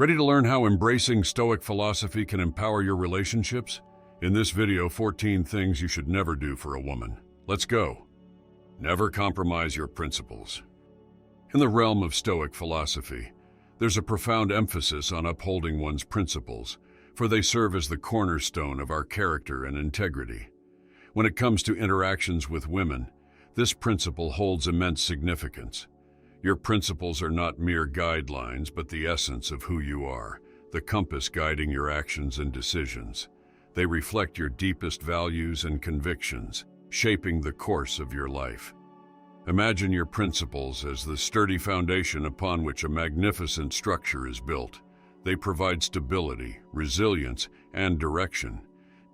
Ready to learn how embracing Stoic philosophy can empower your relationships? In this video, 14 things you should never do for a woman. Let's go. Never compromise your principles. In the realm of Stoic philosophy, there's a profound emphasis on upholding one's principles, for they serve as the cornerstone of our character and integrity. When it comes to interactions with women, this principle holds immense significance. Your principles are not mere guidelines, but the essence of who you are, the compass guiding your actions and decisions. They reflect your deepest values and convictions, shaping the course of your life. Imagine your principles as the sturdy foundation upon which a magnificent structure is built. They provide stability, resilience, and direction.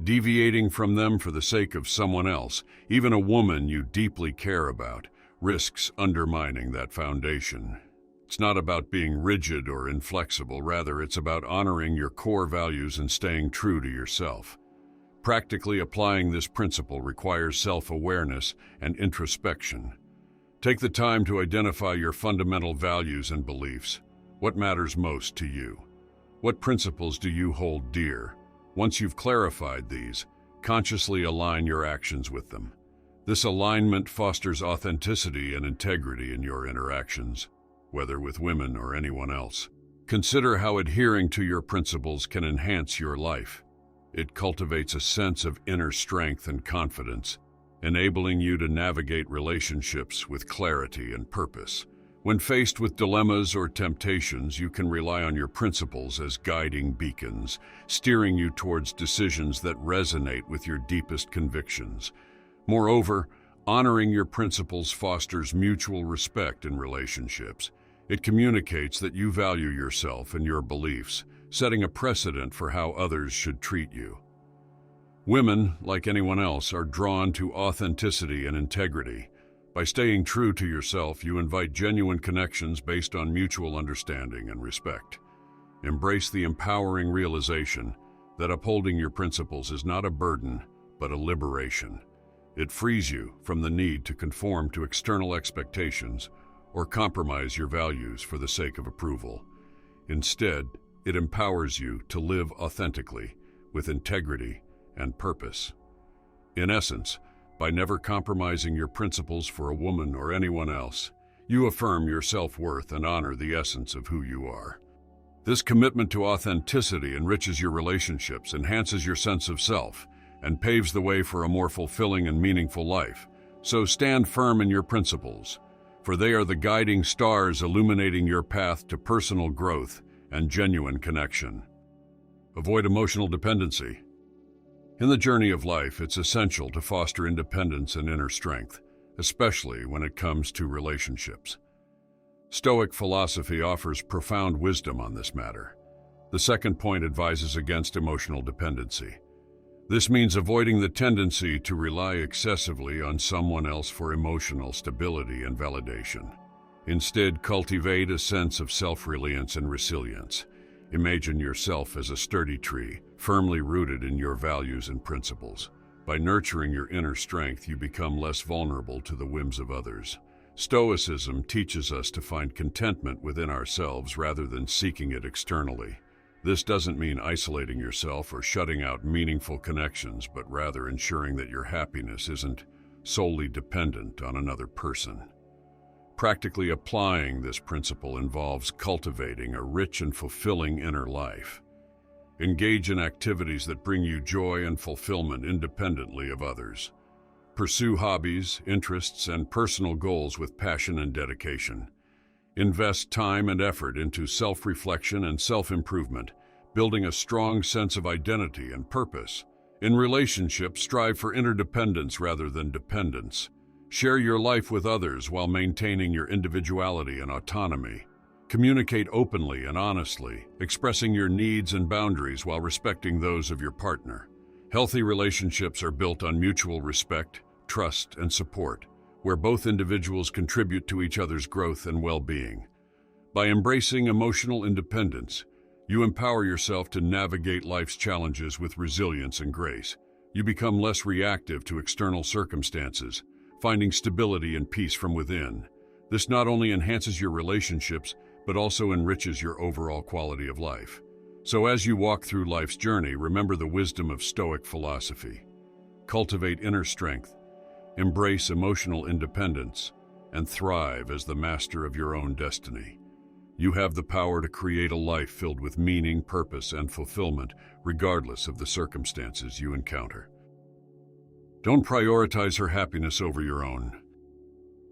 Deviating from them for the sake of someone else, even a woman you deeply care about, risks undermining that foundation. It's not about being rigid or inflexible, rather it's about honoring your core values and staying true to yourself. Practically applying this principle requires self-awareness and introspection. Take the time to identify your fundamental values and beliefs. What matters most to you? What principles do you hold dear? Once you've clarified these, consciously align your actions with them. This alignment fosters authenticity and integrity in your interactions, whether with women or anyone else. Consider how adhering to your principles can enhance your life. It cultivates a sense of inner strength and confidence, enabling you to navigate relationships with clarity and purpose. When faced with dilemmas or temptations, you can rely on your principles as guiding beacons, steering you towards decisions that resonate with your deepest convictions. Moreover, honoring your principles fosters mutual respect in relationships. It communicates that you value yourself and your beliefs, setting a precedent for how others should treat you. Women, like anyone else, are drawn to authenticity and integrity. By staying true to yourself, you invite genuine connections based on mutual understanding and respect. Embrace the empowering realization that upholding your principles is not a burden, but a liberation. It frees you from the need to conform to external expectations or compromise your values for the sake of approval. Instead, it empowers you to live authentically, with integrity and purpose. In essence, by never compromising your principles for a woman or anyone else, you affirm your self-worth and honor the essence of who you are. This commitment to authenticity enriches your relationships, enhances your sense of self, and paves the way for a more fulfilling and meaningful life. So stand firm in your principles, for they are the guiding stars illuminating your path to personal growth and genuine connection. Avoid emotional dependency. In the journey of life, it's essential to foster independence and inner strength, especially when it comes to relationships. Stoic philosophy offers profound wisdom on this matter. The second point advises against emotional dependency. This means avoiding the tendency to rely excessively on someone else for emotional stability and validation. Instead, cultivate a sense of self-reliance and resilience. Imagine yourself as a sturdy tree, firmly rooted in your values and principles. By nurturing your inner strength, you become less vulnerable to the whims of others. Stoicism teaches us to find contentment within ourselves rather than seeking it externally. This doesn't mean isolating yourself or shutting out meaningful connections, but rather ensuring that your happiness isn't solely dependent on another person. Practically applying this principle involves cultivating a rich and fulfilling inner life. Engage in activities that bring you joy and fulfillment independently of others. Pursue hobbies, interests, and personal goals with passion and dedication. Invest time and effort into self-reflection and self-improvement, building a strong sense of identity and purpose. In relationships, strive for interdependence rather than dependence. Share your life with others while maintaining your individuality and autonomy. Communicate openly and honestly, expressing your needs and boundaries while respecting those of your partner. Healthy relationships are built on mutual respect, trust, and support, where both individuals contribute to each other's growth and well-being. By embracing emotional independence, you empower yourself to navigate life's challenges with resilience and grace. You become less reactive to external circumstances, finding stability and peace from within. This not only enhances your relationships, but also enriches your overall quality of life. So as you walk through life's journey, remember the wisdom of Stoic philosophy. Cultivate inner strength, embrace emotional independence, and thrive as the master of your own destiny. You have the power to create a life filled with meaning, purpose, and fulfillment, regardless of the circumstances you encounter. Don't prioritize her happiness over your own.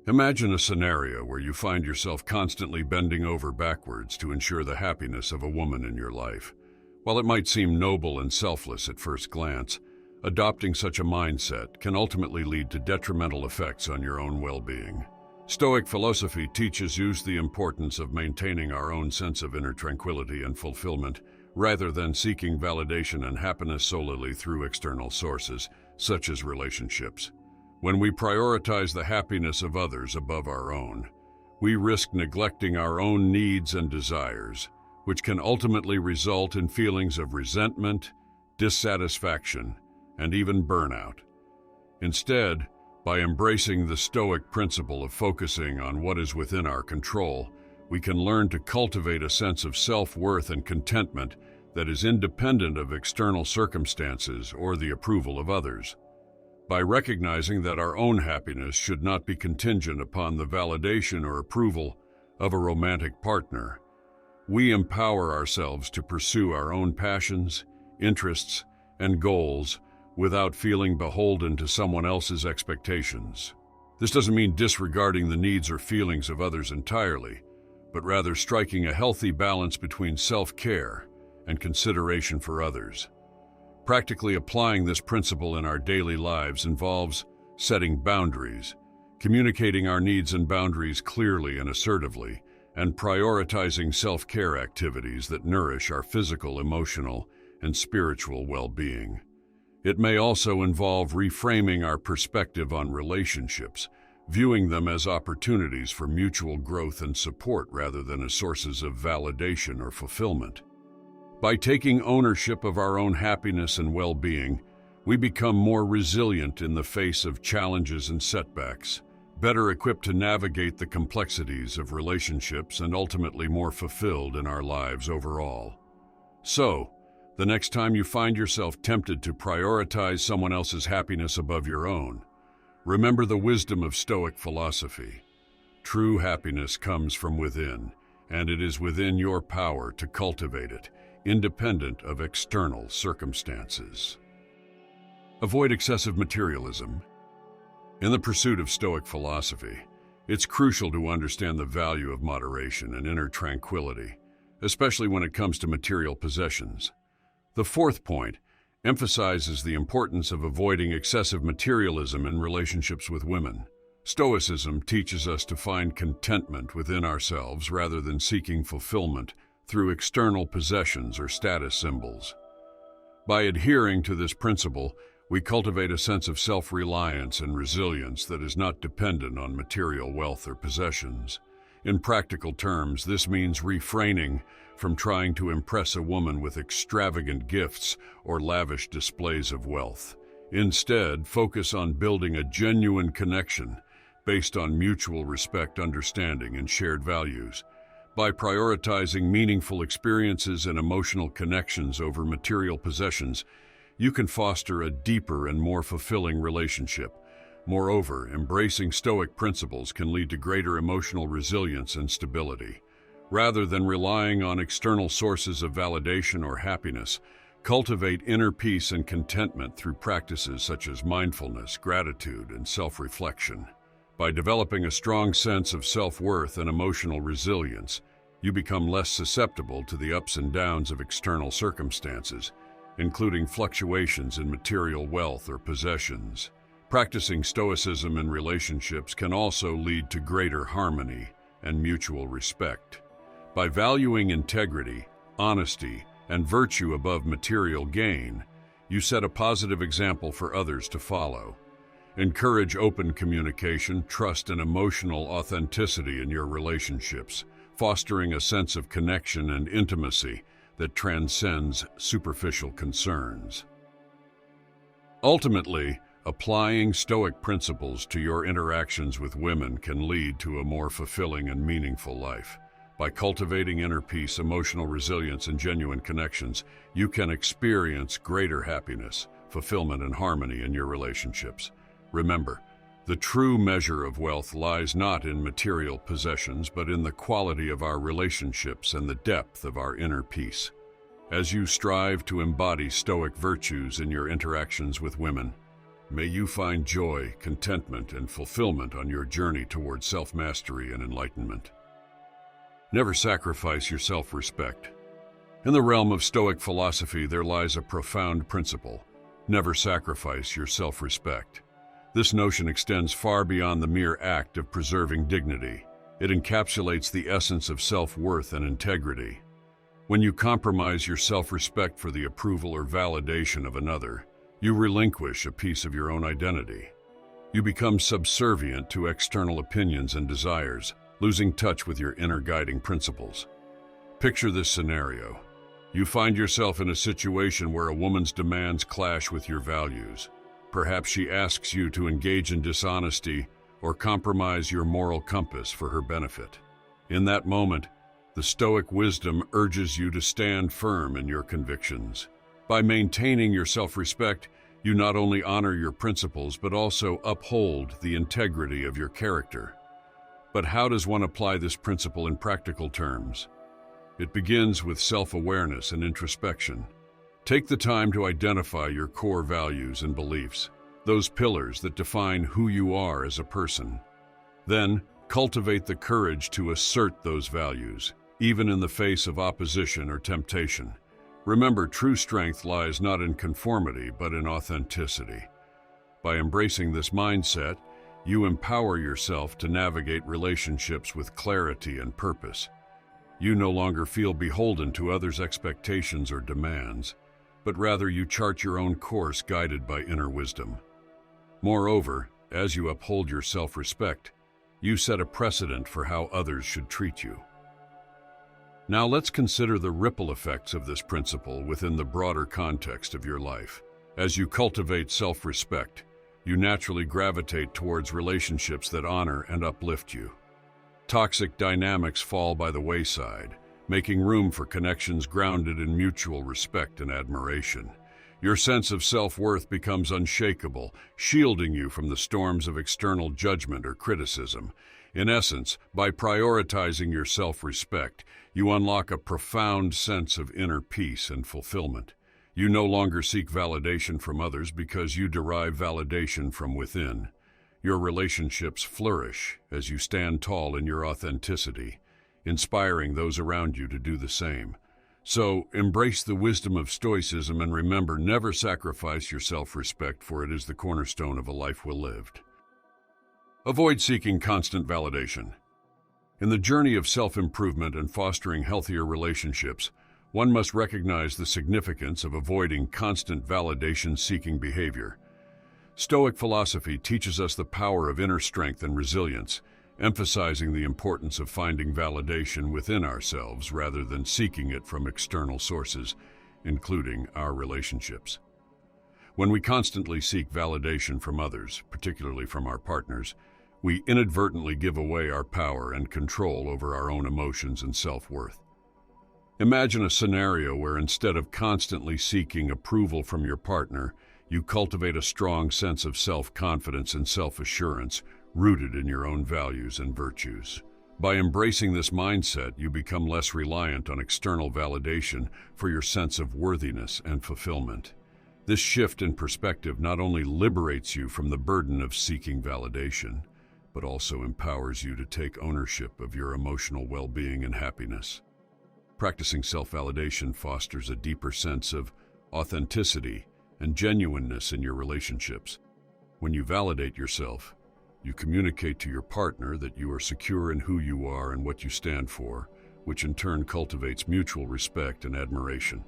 Imagine a scenario where you find yourself constantly bending over backwards to ensure the happiness of a woman in your life. While it might seem noble and selfless at first glance, adopting such a mindset can ultimately lead to detrimental effects on your own well-being. Stoic philosophy teaches us the importance of maintaining our own sense of inner tranquility and fulfillment, rather than seeking validation and happiness solely through external sources, such as relationships. When we prioritize the happiness of others above our own, we risk neglecting our own needs and desires, which can ultimately result in feelings of resentment, dissatisfaction, and even burnout. Instead, by embracing the Stoic principle of focusing on what is within our control, we can learn to cultivate a sense of self-worth and contentment that is independent of external circumstances or the approval of others. By recognizing that our own happiness should not be contingent upon the validation or approval of a romantic partner, we empower ourselves to pursue our own passions, interests, and goals without feeling beholden to someone else's expectations. This doesn't mean disregarding the needs or feelings of others entirely, but rather striking a healthy balance between self-care and consideration for others. Practically applying this principle in our daily lives involves setting boundaries, communicating our needs and boundaries clearly and assertively, and prioritizing self-care activities that nourish our physical, emotional, and spiritual well-being. It may also involve reframing our perspective on relationships, viewing them as opportunities for mutual growth and support rather than as sources of validation or fulfillment. By taking ownership of our own happiness and well-being, we become more resilient in the face of challenges and setbacks, better equipped to navigate the complexities of relationships, and ultimately more fulfilled in our lives overall. So, the next time you find yourself tempted to prioritize someone else's happiness above your own, remember the wisdom of Stoic philosophy. True happiness comes from within, and it is within your power to cultivate it, independent of external circumstances. Avoid excessive materialism. In the pursuit of Stoic philosophy, it's crucial to understand the value of moderation and inner tranquility, especially when it comes to material possessions. The fourth point emphasizes the importance of avoiding excessive materialism in relationships with women. Stoicism teaches us to find contentment within ourselves rather than seeking fulfillment through external possessions or status symbols. By adhering to this principle, we cultivate a sense of self-reliance and resilience that is not dependent on material wealth or possessions. In practical terms, this means refraining from trying to impress a woman with extravagant gifts or lavish displays of wealth. Instead, focus on building a genuine connection based on mutual respect, understanding, and shared values. By prioritizing meaningful experiences and emotional connections over material possessions, you can foster a deeper and more fulfilling relationship. Moreover, embracing Stoic principles can lead to greater emotional resilience and stability. Rather than relying on external sources of validation or happiness, cultivate inner peace and contentment through practices such as mindfulness, gratitude, and self-reflection. By developing a strong sense of self-worth and emotional resilience, you become less susceptible to the ups and downs of external circumstances, including fluctuations in material wealth or possessions. Practicing Stoicism in relationships can also lead to greater harmony and mutual respect. By valuing integrity, honesty, and virtue above material gain, you set a positive example for others to follow. Encourage open communication, trust, and emotional authenticity in your relationships, fostering a sense of connection and intimacy that transcends superficial concerns. Ultimately, applying Stoic principles to your interactions with women can lead to a more fulfilling and meaningful life. By cultivating inner peace, emotional resilience, and genuine connections, you can experience greater happiness, fulfillment, and harmony in your relationships. Remember, the true measure of wealth lies not in material possessions, but in the quality of our relationships and the depth of our inner peace. As you strive to embody Stoic virtues in your interactions with women, may you find joy, contentment, and fulfillment on your journey toward self-mastery and enlightenment. Never sacrifice your self-respect. In the realm of Stoic philosophy, there lies a profound principle: never sacrifice your self-respect. This notion extends far beyond the mere act of preserving dignity. It encapsulates the essence of self-worth and integrity. When you compromise your self-respect for the approval or validation of another, you relinquish a piece of your own identity. You become subservient to external opinions and desires, losing touch with your inner guiding principles. Picture this scenario. You find yourself in a situation where a woman's demands clash with your values. Perhaps she asks you to engage in dishonesty or compromise your moral compass for her benefit. In that moment, the Stoic wisdom urges you to stand firm in your convictions. By maintaining your self-respect, you not only honor your principles but also uphold the integrity of your character. But how does one apply this principle in practical terms? It begins with self-awareness and introspection. Take the time to identify your core values and beliefs, those pillars that define who you are as a person. Then, cultivate the courage to assert those values, even in the face of opposition or temptation. Remember, true strength lies not in conformity, but in authenticity. By embracing this mindset, you empower yourself to navigate relationships with clarity and purpose. You no longer feel beholden to others' expectations or demands, but rather you chart your own course guided by inner wisdom. Moreover, as you uphold your self-respect, you set a precedent for how others should treat you. Now let's consider the ripple effects of this principle within the broader context of your life. As you cultivate self-respect, you naturally gravitate towards relationships that honor and uplift you. Toxic dynamics fall by the wayside, making room for connections grounded in mutual respect and admiration. Your sense of self-worth becomes unshakable, shielding you from the storms of external judgment or criticism. In essence, by prioritizing your self-respect, you unlock a profound sense of inner peace and fulfillment. You no longer seek validation from others because you derive validation from within. Your relationships flourish as you stand tall in your authenticity, inspiring those around you to do the same. So, embrace the wisdom of Stoicism and remember, never sacrifice your self-respect, for it is the cornerstone of a life well lived. Avoid seeking constant validation. In the journey of self-improvement and fostering healthier relationships, one must recognize the significance of avoiding constant validation-seeking behavior. Stoic philosophy teaches us the power of inner strength and resilience, emphasizing the importance of finding validation within ourselves rather than seeking it from external sources, including our relationships. When we constantly seek validation from others, particularly from our partners, we inadvertently give away our power and control over our own emotions and self-worth. Imagine a scenario where instead of constantly seeking approval from your partner, you cultivate a strong sense of self-confidence and self-assurance rooted in your own values and virtues. By embracing this mindset, you become less reliant on external validation for your sense of worthiness and fulfillment. This shift in perspective not only liberates you from the burden of seeking validation, but also empowers you to take ownership of your emotional well-being and happiness. Practicing self-validation fosters a deeper sense of authenticity and genuineness in your relationships. When you validate yourself, you communicate to your partner that you are secure in who you are and what you stand for, which in turn cultivates mutual respect and admiration.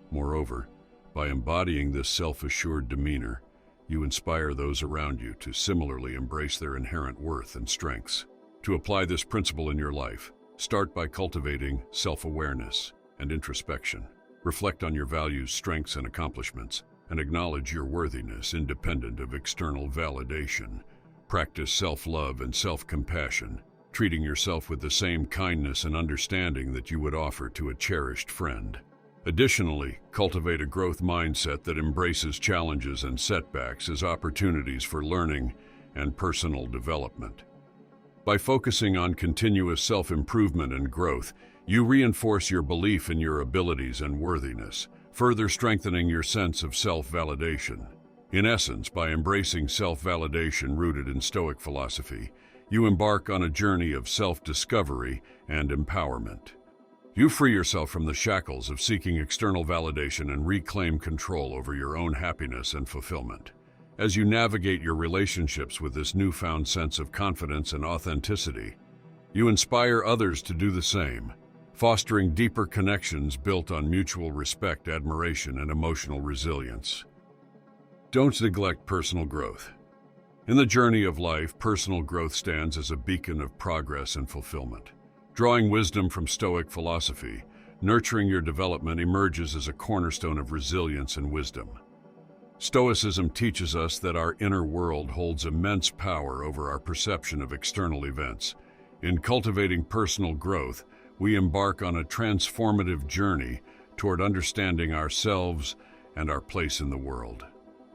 Moreover, by embodying this self-assured demeanor, you inspire those around you to similarly embrace their inherent worth and strengths. To apply this principle in your life, start by cultivating self-awareness and introspection. Reflect on your values, strengths, and accomplishments, and acknowledge your worthiness independent of external validation. Practice self-love and self-compassion, treating yourself with the same kindness and understanding that you would offer to a cherished friend. Additionally, cultivate a growth mindset that embraces challenges and setbacks as opportunities for learning and personal development. By focusing on continuous self-improvement and growth, you reinforce your belief in your abilities and worthiness, further strengthening your sense of self-validation. In essence, by embracing self-validation rooted in Stoic philosophy, you embark on a journey of self-discovery and empowerment. You free yourself from the shackles of seeking external validation and reclaim control over your own happiness and fulfillment. As you navigate your relationships with this newfound sense of confidence and authenticity, you inspire others to do the same, fostering deeper connections built on mutual respect, admiration, and emotional resilience. Don't neglect personal growth. In the journey of life, personal growth stands as a beacon of progress and fulfillment. Drawing wisdom from Stoic philosophy, nurturing your development emerges as a cornerstone of resilience and wisdom. Stoicism teaches us that our inner world holds immense power over our perception of external events. In cultivating personal growth, we embark on a transformative journey toward understanding ourselves and our place in the world.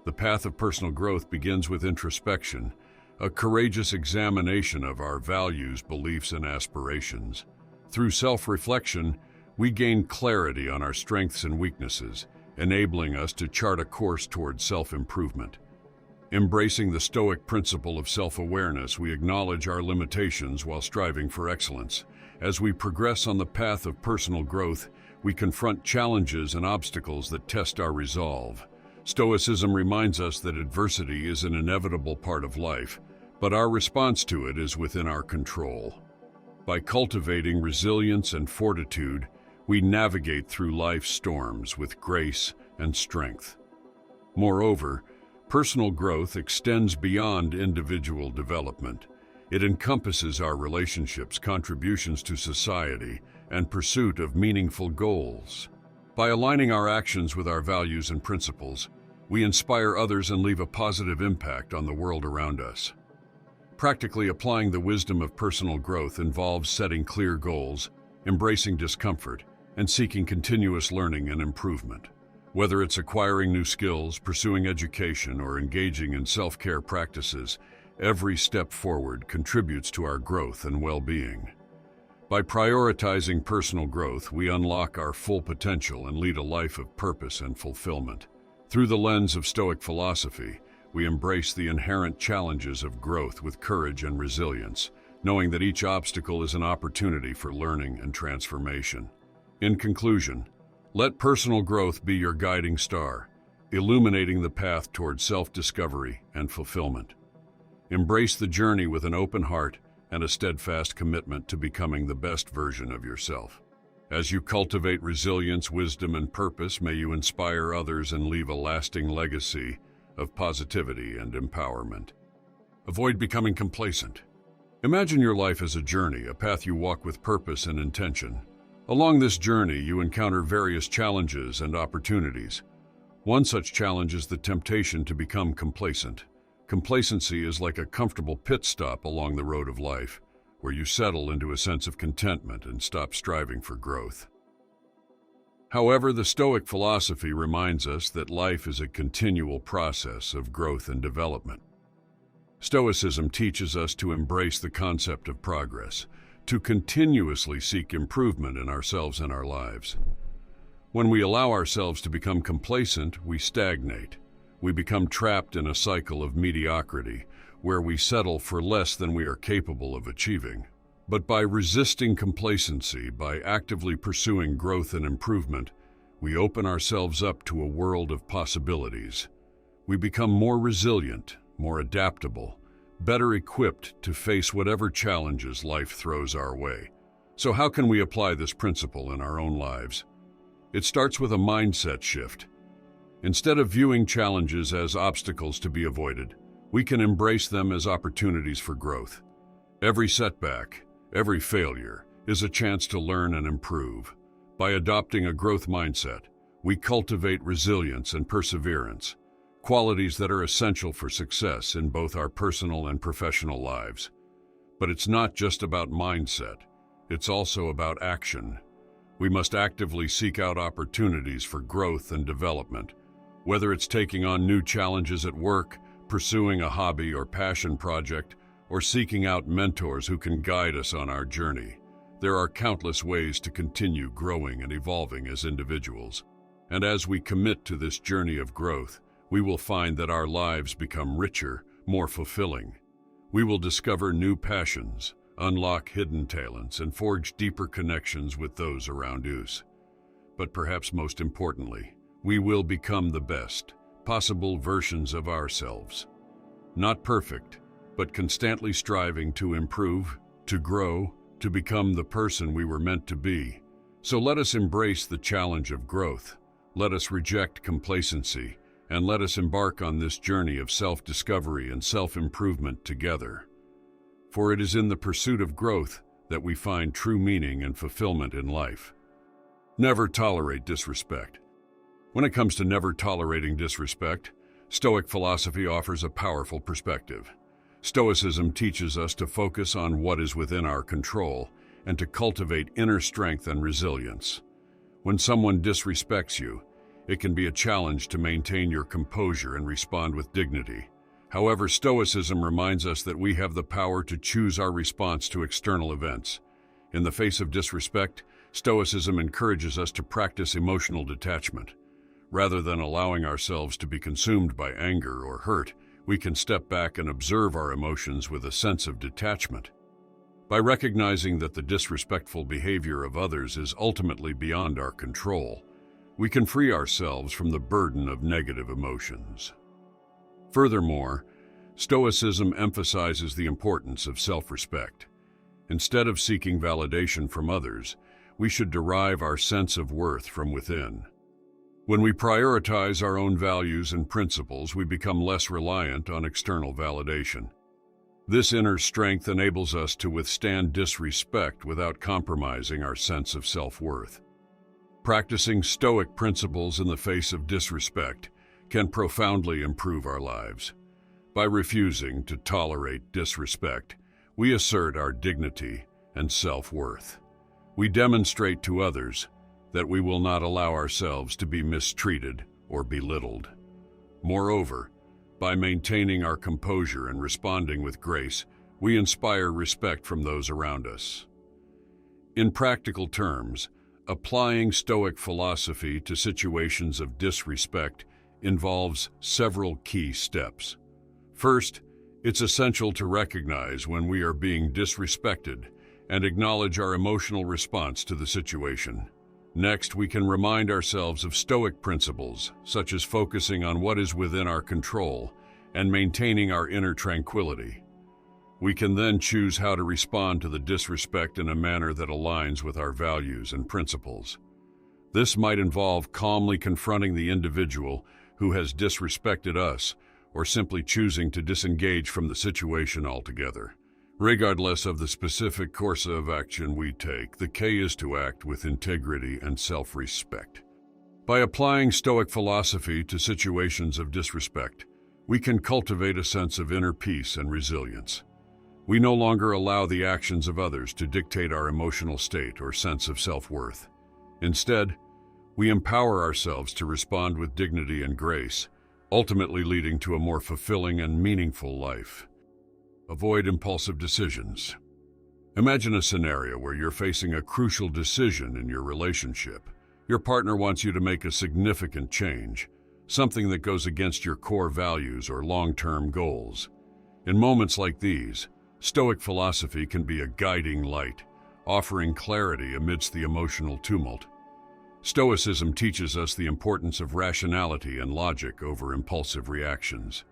The path of personal growth begins with introspection, a courageous examination of our values, beliefs, and aspirations. Through self-reflection, we gain clarity on our strengths and weaknesses, enabling us to chart a course toward self-improvement. Embracing the Stoic principle of self-awareness, we acknowledge our limitations while striving for excellence. As we progress on the path of personal growth, we confront challenges and obstacles that test our resolve. Stoicism reminds us that adversity is an inevitable part of life, but our response to it is within our control. By cultivating resilience and fortitude, we navigate through life's storms with grace and strength. Moreover, personal growth extends beyond individual development. It encompasses our relationships, contributions to society, and pursuit of meaningful goals. By aligning our actions with our values and principles, we inspire others and leave a positive impact on the world around us. Practically applying the wisdom of personal growth involves setting clear goals, embracing discomfort, and seeking continuous learning and improvement. Whether it's acquiring new skills, pursuing education, or engaging in self-care practices, every step forward contributes to our growth and well-being. By prioritizing personal growth, we unlock our full potential and lead a life of purpose and fulfillment. Through the lens of Stoic philosophy, we embrace the inherent challenges of growth with courage and resilience, knowing that each obstacle is an opportunity for learning and transformation. In conclusion, let personal growth be your guiding star, illuminating the path toward self-discovery and fulfillment. Embrace the journey with an open heart and a steadfast commitment to becoming the best version of yourself. As you cultivate resilience, wisdom, and purpose, may you inspire others and leave a lasting legacy of positivity and empowerment. Avoid becoming complacent. Imagine your life as a journey, a path you walk with purpose and intention. Along this journey, you encounter various challenges and opportunities. One such challenge is the temptation to become complacent. Complacency is like a comfortable pit stop along the road of life, where you settle into a sense of contentment and stop striving for growth. However, the Stoic philosophy reminds us that life is a continual process of growth and development. Stoicism teaches us to embrace the concept of progress, to continuously seek improvement in ourselves and our lives. When we allow ourselves to become complacent, we stagnate. We become trapped in a cycle of mediocrity, where we settle for less than we are capable of achieving. But by resisting complacency, by actively pursuing growth and improvement, we open ourselves up to a world of possibilities. We become more resilient, more adaptable, better equipped to face whatever challenges life throws our way. So how can we apply this principle in our own lives? It starts with a mindset shift. Instead of viewing challenges as obstacles to be avoided, we can embrace them as opportunities for growth. Every setback, every failure, is a chance to learn and improve. By adopting a growth mindset, we cultivate resilience and perseverance, qualities that are essential for success in both our personal and professional lives. But it's not just about mindset. It's also about action. We must actively seek out opportunities for growth and development, whether it's taking on new challenges at work, pursuing a hobby or passion project, or seeking out mentors who can guide us on our journey. There are countless ways to continue growing and evolving as individuals. And as we commit to this journey of growth, we will find that our lives become richer, more fulfilling. We will discover new passions, unlock hidden talents, and forge deeper connections with those around us. But perhaps most importantly, we will become the best possible versions of ourselves. Not perfect, but constantly striving to improve, to grow, to become the person we were meant to be. So let us embrace the challenge of growth. Let us reject complacency, and let us embark on this journey of self-discovery and self-improvement together. For it is in the pursuit of growth that we find true meaning and fulfillment in life. Never tolerate disrespect. When it comes to never tolerating disrespect, Stoic philosophy offers a powerful perspective. Stoicism teaches us to focus on what is within our control and to cultivate inner strength and resilience. When someone disrespects you, it can be a challenge to maintain your composure and respond with dignity. However, Stoicism reminds us that we have the power to choose our response to external events. In the face of disrespect, Stoicism encourages us to practice emotional detachment. Rather than allowing ourselves to be consumed by anger or hurt, we can step back and observe our emotions with a sense of detachment. By recognizing that the disrespectful behavior of others is ultimately beyond our control, we can free ourselves from the burden of negative emotions. Furthermore, Stoicism emphasizes the importance of self-respect. Instead of seeking validation from others, we should derive our sense of worth from within. When we prioritize our own values and principles, we become less reliant on external validation. This inner strength enables us to withstand disrespect without compromising our sense of self-worth. Practicing Stoic principles in the face of disrespect can profoundly improve our lives. By refusing to tolerate disrespect, we assert our dignity and self-worth. We demonstrate to others that we will not allow ourselves to be mistreated or belittled. Moreover, by maintaining our composure and responding with grace, we inspire respect from those around us. In practical terms, applying Stoic philosophy to situations of disrespect involves several key steps. First, it's essential to recognize when we are being disrespected and acknowledge our emotional response to the situation. Next, we can remind ourselves of Stoic principles, such as focusing on what is within our control and maintaining our inner tranquility. We can then choose how to respond to the disrespect in a manner that aligns with our values and principles. This might involve calmly confronting the individual who has disrespected us, or simply choosing to disengage from the situation altogether. Regardless of the specific course of action we take, the key is to act with integrity and self-respect. By applying Stoic philosophy to situations of disrespect, we can cultivate a sense of inner peace and resilience. We no longer allow the actions of others to dictate our emotional state or sense of self-worth. Instead, we empower ourselves to respond with dignity and grace, ultimately leading to a more fulfilling and meaningful life. Avoid impulsive decisions. Imagine a scenario where you're facing a crucial decision in your relationship. Your partner wants you to make a significant change, something that goes against your core values or long-term goals. In moments like these, Stoic philosophy can be a guiding light, offering clarity amidst the emotional tumult. Stoicism teaches us the importance of rationality and logic over impulsive reactions.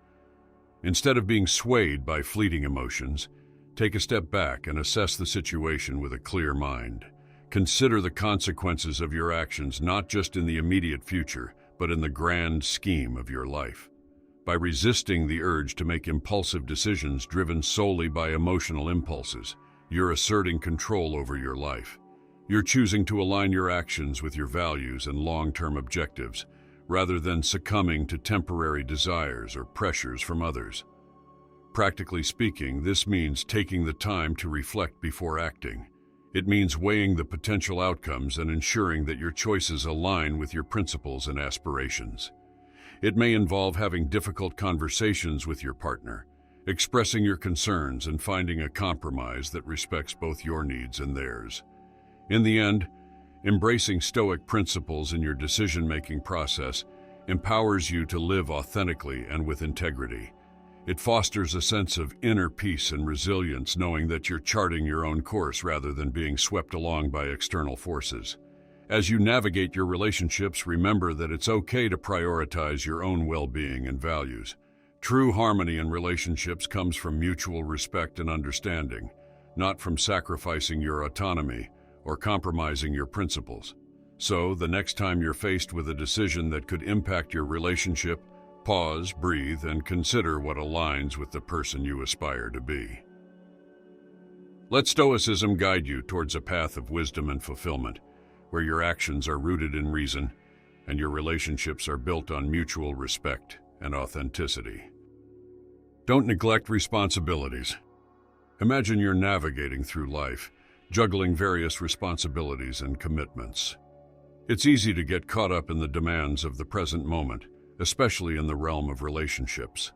Instead of being swayed by fleeting emotions, take a step back and assess the situation with a clear mind. Consider the consequences of your actions not just in the immediate future, but in the grand scheme of your life. By resisting the urge to make impulsive decisions driven solely by emotional impulses, you're asserting control over your life. You're choosing to align your actions with your values and long-term objectives, rather than succumbing to temporary desires or pressures from others. Practically speaking, this means taking the time to reflect before acting. It means weighing the potential outcomes and ensuring that your choices align with your principles and aspirations. It may involve having difficult conversations with your partner, expressing your concerns and finding a compromise that respects both your needs and theirs. In the end, embracing Stoic principles in your decision-making process empowers you to live authentically and with integrity. It fosters a sense of inner peace and resilience, knowing that you're charting your own course rather than being swept along by external forces. As you navigate your relationships, remember that it's okay to prioritize your own well-being and values. True harmony in relationships comes from mutual respect and understanding, not from sacrificing your autonomy or compromising your principles. So, the next time you're faced with a decision that could impact your relationship, pause, breathe, and consider what aligns with the person you aspire to be. Let Stoicism guide you towards a path of wisdom and fulfillment, where your actions are rooted in reason and your relationships are built on mutual respect and authenticity. Don't neglect responsibilities. Imagine you're navigating through life, juggling various responsibilities and commitments. It's easy to get caught up in the demands of the present moment, especially in the realm of relationships.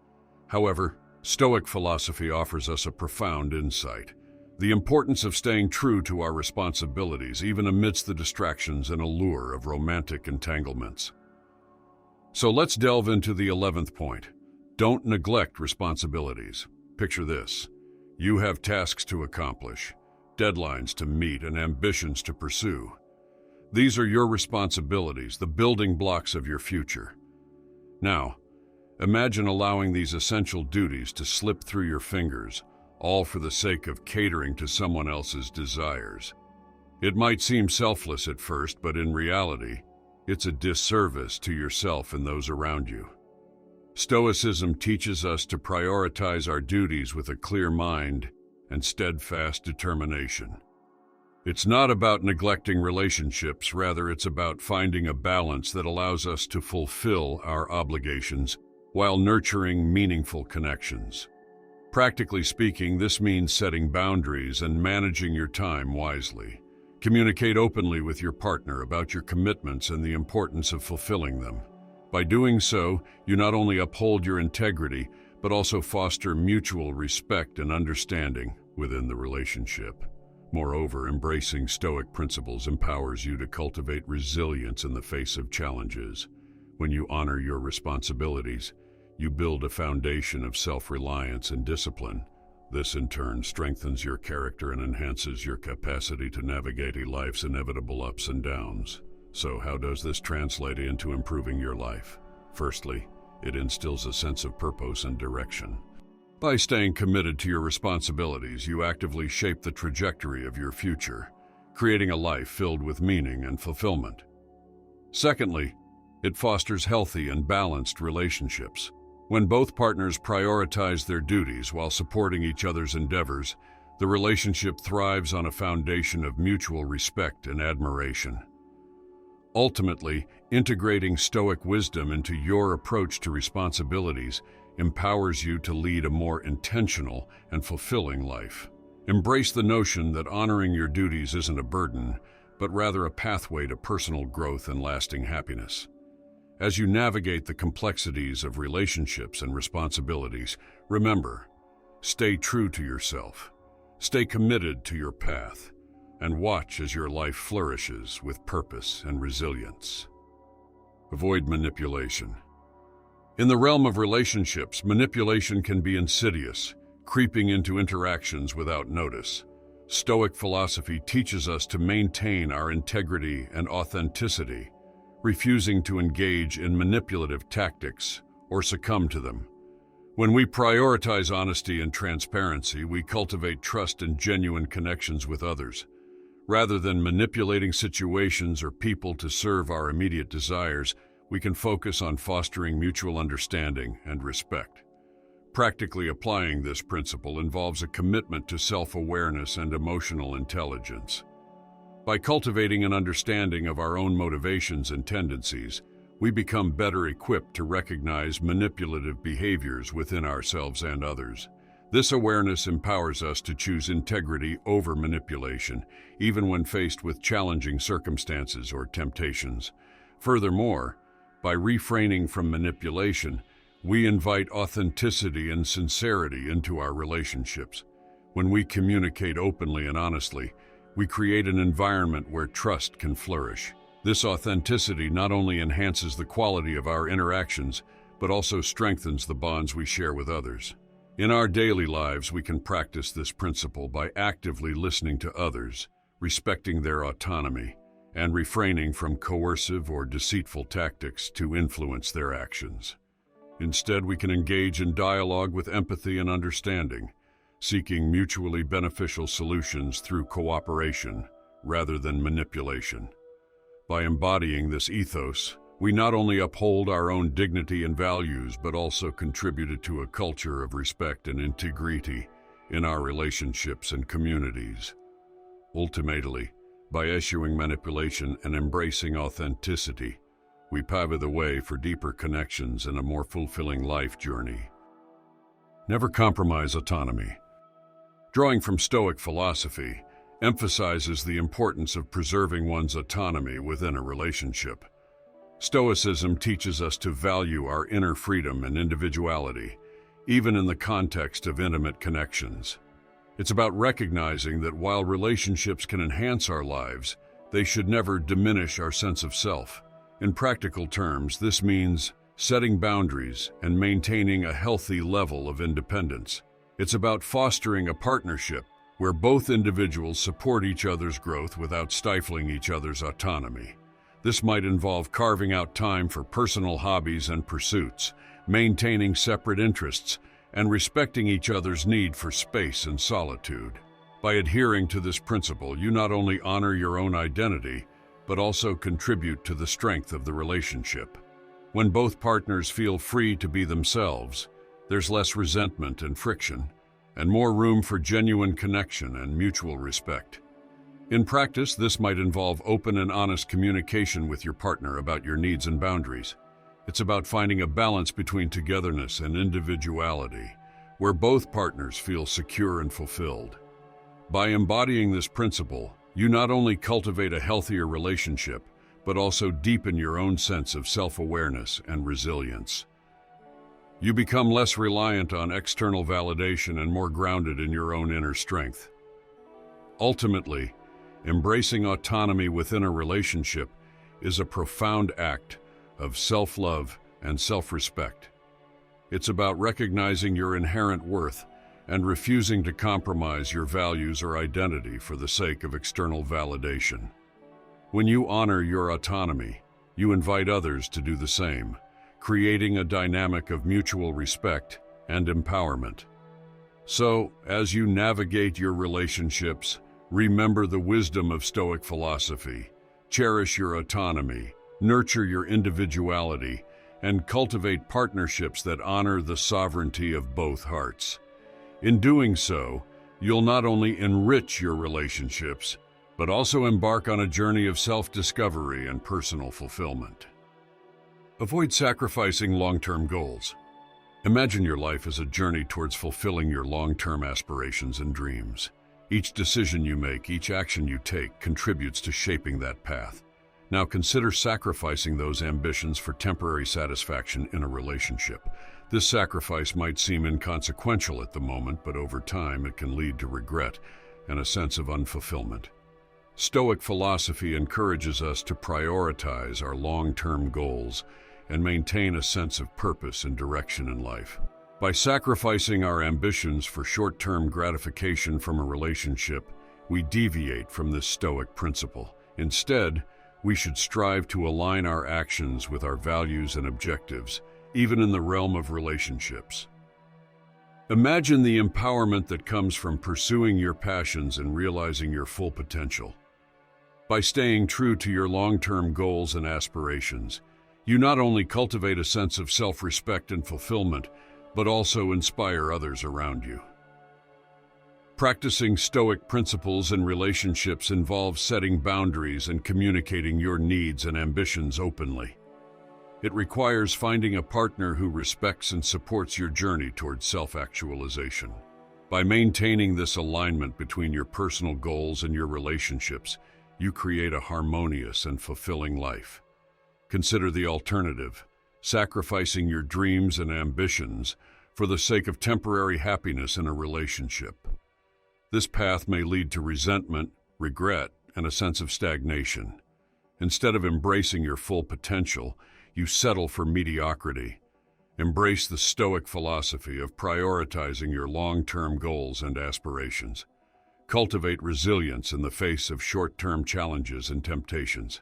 However, Stoic philosophy offers us a profound insight: the importance of staying true to our responsibilities, even amidst the distractions and allure of romantic entanglements. So let's delve into the 11th point. Don't neglect responsibilities. Picture this. You have tasks to accomplish, deadlines to meet, and ambitions to pursue. These are your responsibilities, the building blocks of your future. Now, imagine allowing these essential duties to slip through your fingers, all for the sake of catering to someone else's desires. It might seem selfless at first, but in reality, it's a disservice to yourself and those around you. Stoicism teaches us to prioritize our duties with a clear mind and steadfast determination. It's not about neglecting relationships, rather it's about finding a balance that allows us to fulfill our obligations while nurturing meaningful connections. Practically speaking, this means setting boundaries and managing your time wisely. Communicate openly with your partner about your commitments and the importance of fulfilling them. By doing so, you not only uphold your integrity, but also foster mutual respect and understanding within the relationship. Moreover, embracing Stoic principles empowers you to cultivate resilience in the face of challenges. When you honor your responsibilities, you build a foundation of self-reliance and discipline. This, in turn, strengthens your character and enhances your capacity to navigate life's inevitable ups and downs. So, how does this translate into improving your life? Firstly, it instills a sense of purpose and direction. By staying committed to your responsibilities, you actively shape the trajectory of your future, creating a life filled with meaning and fulfillment. Secondly, it fosters healthy and balanced relationships. When both partners prioritize their duties while supporting each other's endeavors, the relationship thrives on a foundation of mutual respect and admiration. Ultimately, integrating Stoic wisdom into your approach to responsibilities empowers you to lead a more intentional and fulfilling life. Embrace the notion that honoring your duties isn't a burden, but rather a pathway to personal growth and lasting happiness. As you navigate the complexities of relationships and responsibilities, remember, stay true to yourself, stay committed to your path, and watch as your life flourishes with purpose and resilience. Avoid manipulation. In the realm of relationships, manipulation can be insidious, creeping into interactions without notice. Stoic philosophy teaches us to maintain our integrity and authenticity, refusing to engage in manipulative tactics or succumb to them. When we prioritize honesty and transparency, we cultivate trust and genuine connections with others. Rather than manipulating situations or people to serve our immediate desires, we can focus on fostering mutual understanding and respect. Practically applying this principle involves a commitment to self-awareness and emotional intelligence. By cultivating an understanding of our own motivations and tendencies, we become better equipped to recognize manipulative behaviors within ourselves and others. This awareness empowers us to choose integrity over manipulation, even when faced with challenging circumstances or temptations. Furthermore, by refraining from manipulation, we invite authenticity and sincerity into our relationships. When we communicate openly and honestly, we create an environment where trust can flourish. This authenticity not only enhances the quality of our interactions, but also strengthens the bonds we share with others. In our daily lives, we can practice this principle by actively listening to others, respecting their autonomy, and refraining from coercive or deceitful tactics to influence their actions. Instead, we can engage in dialogue with empathy and understanding, seeking mutually beneficial solutions through cooperation rather than manipulation. By embodying this ethos, we not only uphold our own dignity and values, but also contributed to a culture of respect and integrity in our relationships and communities. Ultimately, by eschewing manipulation and embracing authenticity, we pave the way for deeper connections and a more fulfilling life journey. Never compromise autonomy. Drawing from Stoic philosophy, emphasizes the importance of preserving one's autonomy within a relationship. Stoicism teaches us to value our inner freedom and individuality, even in the context of intimate connections. It's about recognizing that while relationships can enhance our lives, they should never diminish our sense of self. In practical terms, this means setting boundaries and maintaining a healthy level of independence. It's about fostering a partnership where both individuals support each other's growth without stifling each other's autonomy. This might involve carving out time for personal hobbies and pursuits, maintaining separate interests, and respecting each other's need for space and solitude. By adhering to this principle, you not only honor your own identity, but also contribute to the strength of the relationship. When both partners feel free to be themselves, there's less resentment and friction, and more room for genuine connection and mutual respect. In practice, this might involve open and honest communication with your partner about your needs and boundaries. It's about finding a balance between togetherness and individuality, where both partners feel secure and fulfilled. By embodying this principle, you not only cultivate a healthier relationship, but also deepen your own sense of self-awareness and resilience. You become less reliant on external validation and more grounded in your own inner strength. Ultimately, embracing autonomy within a relationship is a profound act of self-love and self-respect. It's about recognizing your inherent worth and refusing to compromise your values or identity for the sake of external validation. When you honor your autonomy, you invite others to do the same, creating a dynamic of mutual respect and empowerment. So, as you navigate your relationships, remember the wisdom of Stoic philosophy. Cherish your autonomy, nurture your individuality, and cultivate partnerships that honor the sovereignty of both hearts. In doing so, you'll not only enrich your relationships, but also embark on a journey of self-discovery and personal fulfillment. Avoid sacrificing long-term goals. Imagine your life as a journey towards fulfilling your long-term aspirations and dreams. Each decision you make, each action you take, contributes to shaping that path. Now consider sacrificing those ambitions for temporary satisfaction in a relationship. This sacrifice might seem inconsequential at the moment, but over time it can lead to regret and a sense of unfulfillment. Stoic philosophy encourages us to prioritize our long-term goals and maintain a sense of purpose and direction in life. By sacrificing our ambitions for short-term gratification from a relationship, we deviate from this Stoic principle. Instead, we should strive to align our actions with our values and objectives, even in the realm of relationships. Imagine the empowerment that comes from pursuing your passions and realizing your full potential. By staying true to your long-term goals and aspirations, you not only cultivate a sense of self-respect and fulfillment, but also inspire others around you. Practicing Stoic principles in relationships involves setting boundaries and communicating your needs and ambitions openly. It requires finding a partner who respects and supports your journey towards self-actualization. By maintaining this alignment between your personal goals and your relationships, you create a harmonious and fulfilling life. Consider the alternative, sacrificing your dreams and ambitions for the sake of temporary happiness in a relationship. This path may lead to resentment, regret, and a sense of stagnation. Instead of embracing your full potential, you settle for mediocrity. Embrace the Stoic philosophy of prioritizing your long-term goals and aspirations. Cultivate resilience in the face of short-term challenges and temptations.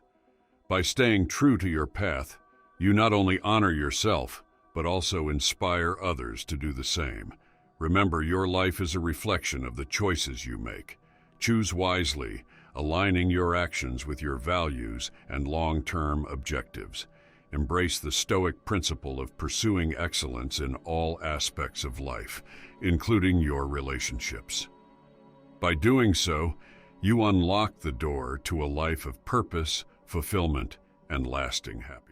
By staying true to your path, you not only honor yourself, but also inspire others to do the same. Remember, your life is a reflection of the choices you make. Choose wisely, aligning your actions with your values and long-term objectives. Embrace the Stoic principle of pursuing excellence in all aspects of life, including your relationships. By doing so, you unlock the door to a life of purpose, fulfillment, and lasting happiness.